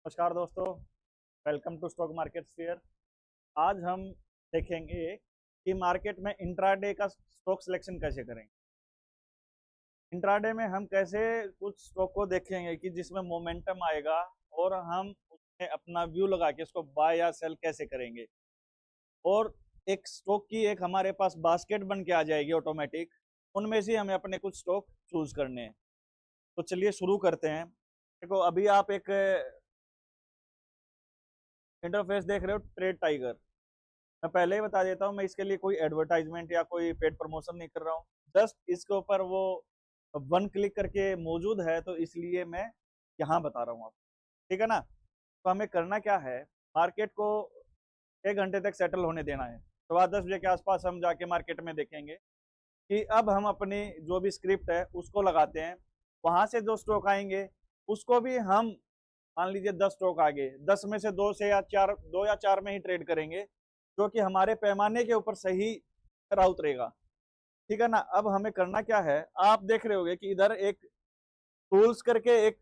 नमस्कार दोस्तों, welcome to stock market sphere. आज हम देखेंगे कि मार्केट में इंट्राडे का स्टॉक सिलेक्शन कैसे करें। इंट्राडे में हम कैसे कुछ स्टॉक को देखेंगे कि जिसमें मोमेंटम आएगा और हम उसमें अपना व्यू लगा के उसको बाय या सेल कैसे करेंगे। और एक स्टॉक की एक हमारे पास बास्केट बन के आ जाएगी ऑटोमेटिक, उनमें से हमें अपने कुछ स्टॉक चूज करने हैं। तो चलिए शुरू करते हैं। देखो, अभी आप एक इंटरफेस देख रहे हो, ट्रेड टाइगर। मैं पहले ही बता देता हूँ, मैं इसके लिए कोई एडवर्टाइजमेंट या कोई पेड प्रमोशन नहीं कर रहा हूँ। जस्ट इसके ऊपर वो वन क्लिक करके मौजूद है, तो इसलिए मैं यहाँ बता रहा हूँ आपको। ठीक है ना। तो हमें करना क्या है, मार्केट को 1 घंटे तक सेटल होने देना है। 10:15 के आसपास हम जाके मार्केट में देखेंगे कि अब हम अपनी जो भी स्क्रिप्ट है उसको लगाते हैं। वहां से जो स्टॉक आएंगे उसको भी हम, मान लीजिए 10 स्टॉक आ गए, 10 में से 2 या 4 में ही ट्रेड करेंगे, जो कि हमारे पैमाने के ऊपर सही तरह उतरेगा। ठीक है ना। अब हमें करना क्या है, आप देख रहे होंगे कि इधर एक टूल्स करके एक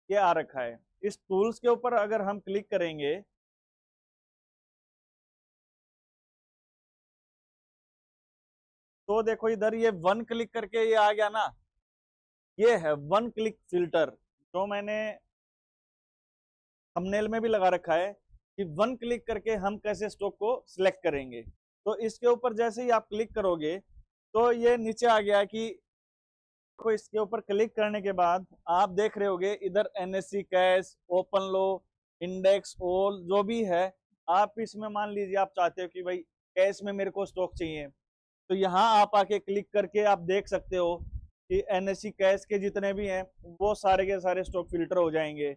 ये आ रखा है। इस टूल्स के ऊपर अगर हम क्लिक करेंगे तो देखो इधर ये वन क्लिक करके ये आ गया ना। ये है वन क्लिक फिल्टर, जो मैंने थंबनेल में भी लगा रखा है कि वन क्लिक करके हम कैसे स्टॉक को सिलेक्ट करेंगे। तो इसके ऊपर जैसे ही आप क्लिक करोगे तो ये नीचे आ गया कि को इसके ऊपर क्लिक करने के बाद आप देख रहे होगे इधर एनएससी कैश, ओपन लो, इंडेक्स ऑल जो भी है। आप इसमें मान लीजिए आप चाहते हो कि भाई कैश में मेरे को स्टॉक चाहिए, तो यहाँ आप आके क्लिक करके आप देख सकते हो कि एनएससी कैश के जितने भी हैं वो सारे के सारे स्टॉक फिल्टर हो जाएंगे।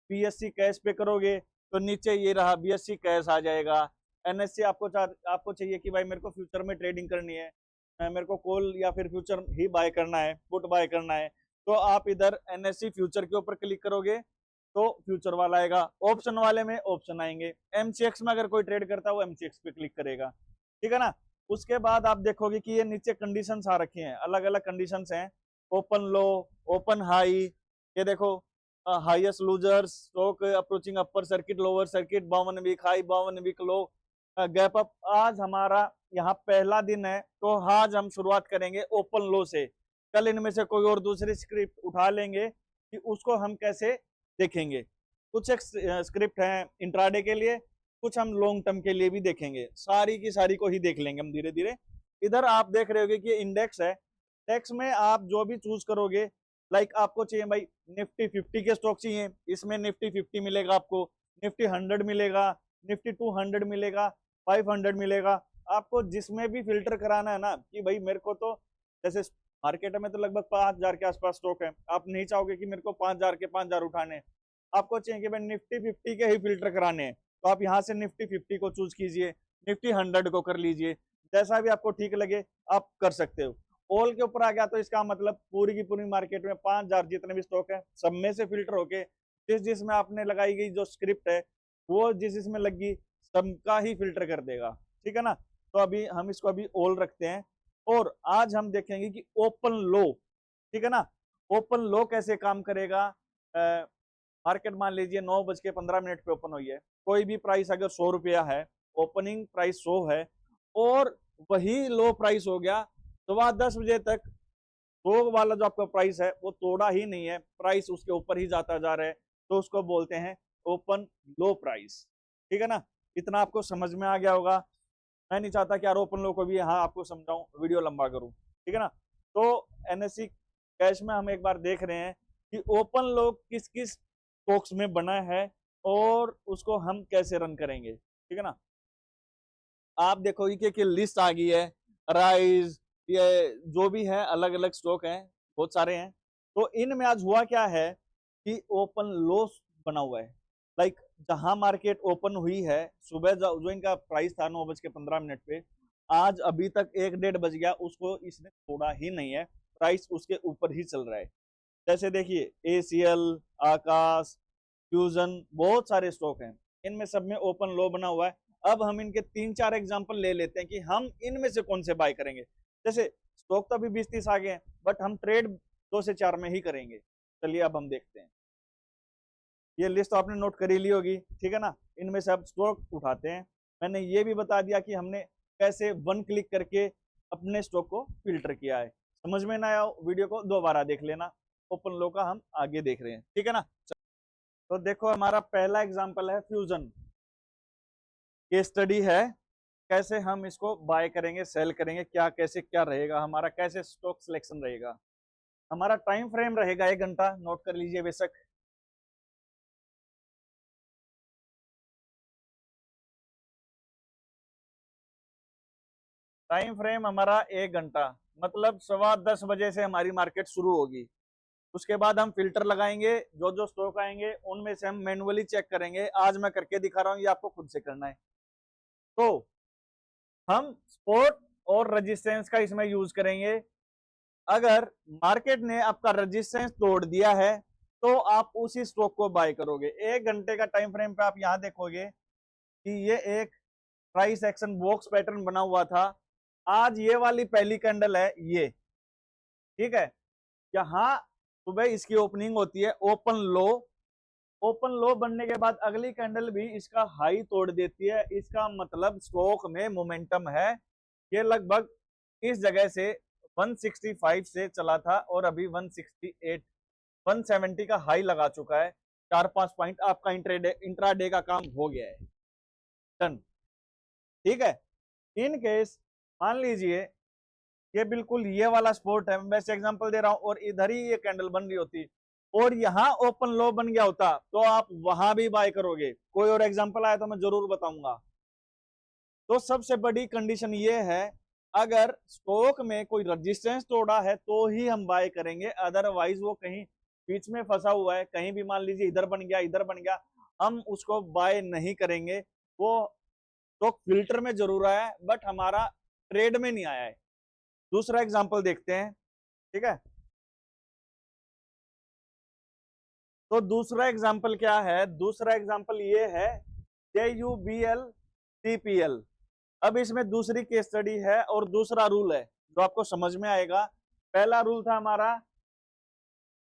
बीएससी कैश पे करोगे तो नीचे ये रहा बीएससी कैश आ जाएगा। एनएससी आपको चाहिए कि भाई मेरे को फ्यूचर में ट्रेडिंग करनी है, मेरे को कॉल या फिर फ्यूचर ही बाय करना है, पुट बाय करना है, तो आप इधर एनएससी फ्यूचर के ऊपर क्लिक करोगे तो फ्यूचर वाला आएगा। ऑप्शन वाले में ऑप्शन आएंगे। एमसीएक्स में अगर कोई ट्रेड करता है वो एमसीएक्स पे क्लिक करेगा। ठीक है ना। उसके बाद आप देखोगे कि ये नीचे कंडीशंस आ रखी हैं, अलग अलग कंडीशंस हैं। ओपन लो, ओपन हाई, ये देखो highest losers, stock approaching upper circuit, lower circuit, 52 week high, 52 week low, gap up. आज हमारा यहाँ पहला दिन है, तो आज हम शुरुआत करेंगे ओपन लो से। कल इनमें से कोई और दूसरी स्क्रिप्ट उठा लेंगे कि उसको हम कैसे देखेंगे। कुछ एक स्क्रिप्ट है इंट्राडे के लिए, कुछ हम लॉन्ग टर्म के लिए भी देखेंगे। सारी की सारी को ही देख लेंगे हम धीरे धीरे। इधर आप देख रहे होगे कि इंडेक्स है। इंडेक्स में आप जो भी चूज करोगे, लाइक आपको चाहिए भाई निफ्टी 50 के स्टॉक चाहिए, इसमें निफ्टी 50 मिलेगा आपको, निफ्टी 100 मिलेगा, निफ्टी 200 मिलेगा, 500 मिलेगा। आपको जिसमें भी फिल्टर कराना है ना कि भाई मेरे को तो, जैसे मार्केट में तो लगभग 5,000 के आसपास स्टॉक है, आप नहीं चाहोगे कि मेरे को 5,000 के 5,000 उठाने, आपको चाहिए कि भाई निफ्टी 50 के ही फिल्टर कराने हैं, तो आप यहाँ से निफ्टी 50 को चूज कीजिए, निफ्टी 100 को कर लीजिए, जैसा भी आपको ठीक लगे आप कर सकते हो। ऑल के ऊपर आ गया तो इसका मतलब पूरी की पूरी मार्केट में 5,000 जितने भी स्टॉक है सब में से फिल्टर होके जिसमें आपने लगाई गई जो स्क्रिप्ट है वो जिसमें लगी सबका ही फिल्टर कर देगा। ठीक है ना। तो अभी हम इसको अभी ऑल रखते हैं और आज हम देखेंगे कि ओपन लो। ठीक है ना। ओपन लो कैसे काम करेगा। मार्केट मान लीजिए 9:15 पे ओपन हुई है, कोई भी प्राइस अगर 100 रुपया है, ओपनिंग प्राइस 100 है और वही लो प्राइस हो गया 10:15 तक, 100 वाला जो आपका प्राइस है वो तोड़ा ही नहीं है, प्राइस उसके ऊपर ही जाता जा रहा है, तो उसको बोलते हैं ओपन लो प्राइस। ठीक है ना। इतना आपको समझ में आ गया होगा। मैं नहीं चाहता कि यार ओपन लो को भी यहाँ आपको समझाऊं, वीडियो लंबा करूं। ठीक है ना। तो एनएससी कैश में हम एक बार देख रहे हैं कि ओपन लो किस किस स्टॉक्स में बना है और उसको हम कैसे रन करेंगे। ठीक है ना। आप देखोगे कि लिस्ट आ गई है, राइज, ये जो भी है अलग अलग स्टॉक हैं, बहुत सारे हैं। तो इनमें आज हुआ क्या है कि ओपन लो बना हुआ है। लाइक जहां मार्केट ओपन हुई है सुबह जो इनका प्राइस था 9:15 पे, आज अभी तक 1-1:30 बज गया, उसको इसने तोड़ा ही नहीं है, प्राइस उसके ऊपर ही चल रहा है। जैसे देखिए एसीएल, आकाश, फ्यूजन, बहुत सारे स्टॉक हैं, इनमें सब में ओपन लो बना हुआ है। अब हम इनके 3-4 एग्जांपल ले लेते हैं कि हम इनमें से कौन से बाय करेंगे। जैसे स्टॉक तो अभी 20-30 आ गए हैं, बट हम ट्रेड 2 से 4 में ही करेंगे। चलिए अब हम देखते हैं। ये लिस्ट तो आपने नोट कर ही ली होगी, ठीक है ना। इनमें से आप स्टॉक उठाते हैं। मैंने ये भी बता दिया कि हमने कैसे वन क्लिक करके अपने स्टॉक को फिल्टर किया है। समझ में ना आया वीडियो को दोबारा देख लेना। ओपन लो का हम आगे देख रहे हैं, ठीक है ना। तो देखो हमारा पहला एग्जांपल है फ्यूजन केस स्टडी है, कैसे हम इसको बाय करेंगे, सेल करेंगे, क्या कैसे क्या रहेगा हमारा, कैसे स्टॉक सिलेक्शन रहेगा। हमारा टाइम फ्रेम रहेगा 1 घंटा, नोट कर लीजिए बेशक। टाइम फ्रेम हमारा 1 घंटा, मतलब 10:15 से हमारी मार्केट शुरू होगी। उसके बाद हम फिल्टर लगाएंगे, जो जो स्टॉक आएंगे उनमें से हम मैनुअली चेक करेंगे। आज मैं करके दिखा रहा हूँ, ये आपको खुद से करना है। तो हम सपोर्ट और रेजिस्टेंस का इसमें यूज करेंगे। अगर मार्केट ने आपका रेजिस्टेंस तोड़ दिया है तो आप उसी स्टॉक को बाय करोगे। 1 घंटे का टाइम फ्रेम पे आप यहां देखोगे कि ये एक प्राइस एक्शन बॉक्स पैटर्न बना हुआ था। आज ये वाली पहली कैंडल है ये, ठीक है। यहां सुबह इसकी ओपनिंग होती है, ओपन लो। ओपन लो बनने के बाद अगली कैंडल भी इसका हाई तोड़ देती है। इसका मतलब स्टॉक में मोमेंटम है। ये लगभग इस जगह से 165 से चला था और अभी 168 170 का हाई लगा चुका है। 4-5 पॉइंट आपका इंट्राडे का काम हो गया है, डन, ठीक है। इन केस मान लीजिए ये बिल्कुल ये वाला स्पॉट है, मैं वैसे एग्जांपल दे रहा हूं, और इधर ही ये कैंडल बन रही होती और यहां ओपन लो बन गया होता तो आप वहां भी बाय करोगे। कोई और एग्जांपल आया तो मैं जरूर बताऊंगा। तो सबसे बड़ी कंडीशन ये है, अगर स्टॉक में कोई रेजिस्टेंस तोड़ा है तो ही हम बाय करेंगे, अदरवाइज वो कहीं बीच में फंसा हुआ है, कहीं भी मान लीजिए इधर बन गया इधर बन गया, हम उसको बाय नहीं करेंगे। वो स्टॉक फिल्टर में जरूर आया है बट हमारा ट्रेड में नहीं आया है। दूसरा एग्जांपल देखते हैं, ठीक है। तो दूसरा एग्जांपल क्या है, दूसरा एग्जांपल ये है JUBL CPL। अब इसमें दूसरी केस स्टडी है और दूसरा रूल है जो आपको समझ में आएगा। पहला रूल था हमारा,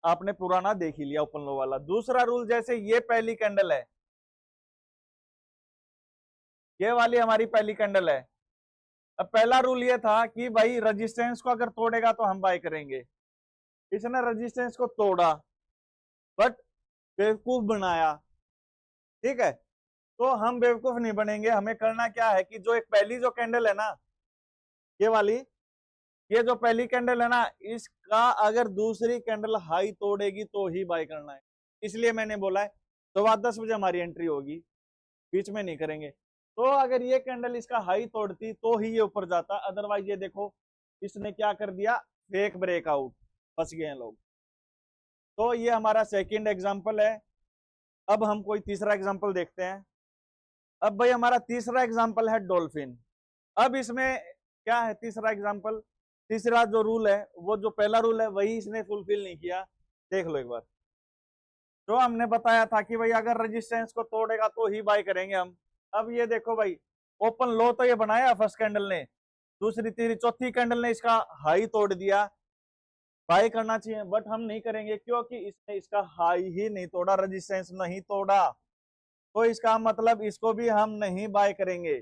आपने पुराना देख ही लिया ओपन लो वाला। दूसरा रूल, जैसे ये पहली कैंडल है, ये वाली हमारी पहली कैंडल है। अब पहला रूल ये था कि भाई रेजिस्टेंस को अगर तोड़ेगा तो हम बाय करेंगे। इसने रेजिस्टेंस को तोड़ा बट बेवकूफ बनाया, ठीक है। तो हम बेवकूफ नहीं बनेंगे। हमें करना क्या है कि जो एक पहली जो कैंडल है ना, ये वाली, ये जो पहली कैंडल है ना, इसका अगर दूसरी कैंडल हाई तोड़ेगी तो ही बाय करना है। इसलिए मैंने बोला है 10:15 हमारी एंट्री होगी, बीच में नहीं करेंगे। तो अगर ये कैंडल इसका हाई तोड़ती तो ही ये ऊपर जाता, अदरवाइज ये देखो इसने क्या कर दिया, फेक ब्रेकआउट, फंस गए हैं लोग। तो ये हमारा सेकंड एग्जांपल है। अब हम कोई तीसरा एग्जांपल देखते हैं। अब भाई हमारा तीसरा एग्जांपल है डॉल्फिन। अब इसमें क्या है तीसरा एग्जांपल, तीसरा जो रूल है वो जो पहला रूल है वही इसने फुलफिल नहीं किया। देख लो एक बार, जो हमने बताया था कि भाई अगर रेजिस्टेंस को तोड़ेगा तो ही बाय करेंगे हम। अब ये देखो भाई, ओपन लो तो ये बनाया फर्स्ट कैंडल ने, दूसरी तीसरी चौथी कैंडल ने इसका हाई तोड़ दिया, बाय करना चाहिए बट हम नहीं करेंगे क्योंकि इसने इसका हाई ही नहीं तोड़ा, रेजिस्टेंस नहीं तोड़ा। तो इसका मतलब इसको भी हम नहीं बाय करेंगे,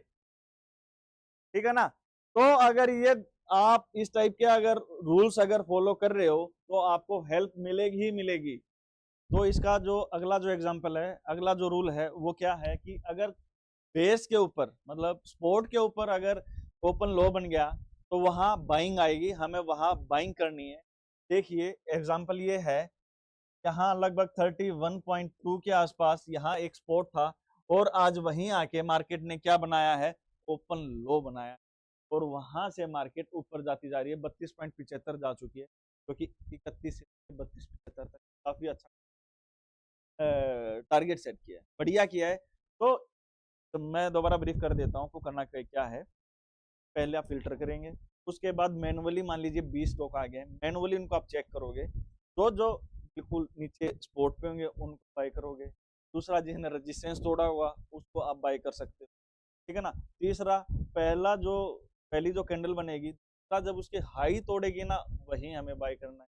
ठीक है ना। तो अगर ये आप इस टाइप के अगर रूल्स अगर फॉलो कर रहे हो तो आपको हेल्प मिलेगी ही मिलेगी। तो इसका जो अगला जो एग्जांपल है, अगला जो रूल है वो क्या है कि अगर बेस के ऊपर मतलब स्पोर्ट के ऊपर अगर ओपन लो बन गया तो वहां बाइंग आएगी, हमें वहां बाइंग करनी है। देखिए एग्जांपल ये है, यहाँ लगभग 31.2 के आसपास यहाँ एक सपोर्ट था और आज वहीं आके मार्केट ने क्या बनाया है, ओपन लो बनाया और वहां से मार्केट ऊपर जाती जा रही है। 32.75 जा चुकी है, क्योंकि 31 से 32.75 तक काफी अच्छा टारगेट सेट किया है, बढ़िया किया है। तो मैं दोबारा ब्रीफ कर देता हूँ आपको करना क्या है। पहले आप फिल्टर करेंगे, उसके बाद मैनुअली मान लीजिए 20 स्टॉक आ गए, मैनुअली उनको आप चेक करोगे, तो जो बिल्कुल नीचे स्पोर्ट पे होंगे उनको बाय करोगे। दूसरा जिसने रेजिस्टेंस तोड़ा हुआ उसको आप बाय कर सकते हो, ठीक है ना। तीसरा, पहली जो कैंडल बनेगी जब उसके हाई तोड़ेगी ना वही हमें बाय करना है।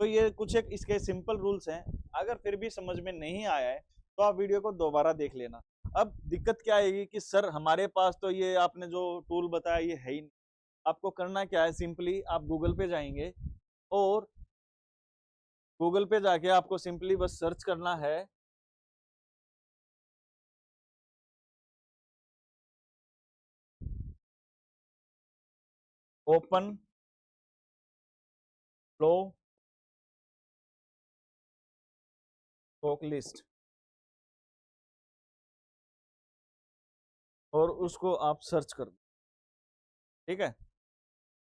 तो ये कुछ एक इसके सिंपल रूल्स हैं। अगर फिर भी समझ में नहीं आया है तो आप वीडियो को दोबारा देख लेना। अब दिक्कत क्या आएगी कि सर हमारे पास तो ये आपने जो टूल बताया ये है ही नहीं। आपको करना क्या है, सिंपली आप गूगल पे जाएंगे और गूगल पे जाके आपको सिंपली बस सर्च करना है ओपन फ्लो स्टॉक लिस्ट और उसको आप सर्च कर दो। ठीक है,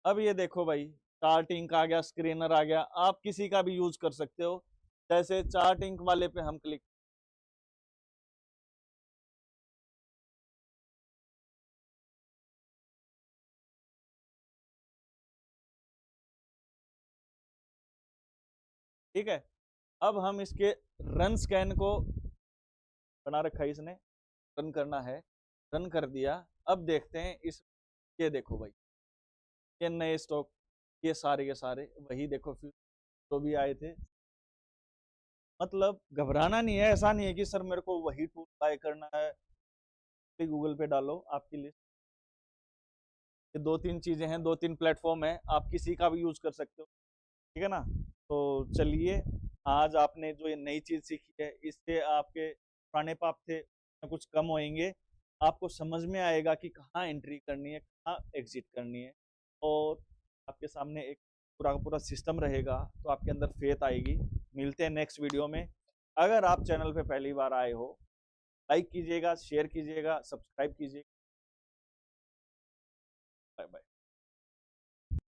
अब ये देखो भाई, चार्ट इंक आ गया, स्क्रीनर आ गया, आप किसी का भी यूज कर सकते हो। जैसे चार्ट इंक वाले पे हम क्लिक, ठीक है, अब हम इसके रन स्कैन को बना रखा है इसने, रन करना है, रन कर दिया। अब देखते हैं इस, ये देखो भाई, ये नए स्टॉक, ये सारे के सारे वही देखो फिर तो भी आए थे। मतलब घबराना नहीं है, ऐसा नहीं है कि सर मेरे को वही टूल बाय करना है। गूगल पे डालो आपकी लिस्ट, ये 2-3 चीजें हैं, 2-3 प्लेटफॉर्म है, आप किसी का भी यूज कर सकते हो। ठीक है ना। तो चलिए, आज आपने जो ये नई चीज सीखी है, इससे आपके पुराने पाप थे कुछ कम होंगे। आपको समझ में आएगा कि कहाँ एंट्री करनी है, कहाँ एग्जिट करनी है, और आपके सामने एक पूरा का पूरा सिस्टम रहेगा, तो आपके अंदर फेथ आएगी। मिलते हैं नेक्स्ट वीडियो में। अगर आप चैनल पे पहली बार आए हो, लाइक कीजिएगा, शेयर कीजिएगा, सब्सक्राइब कीजिएगा।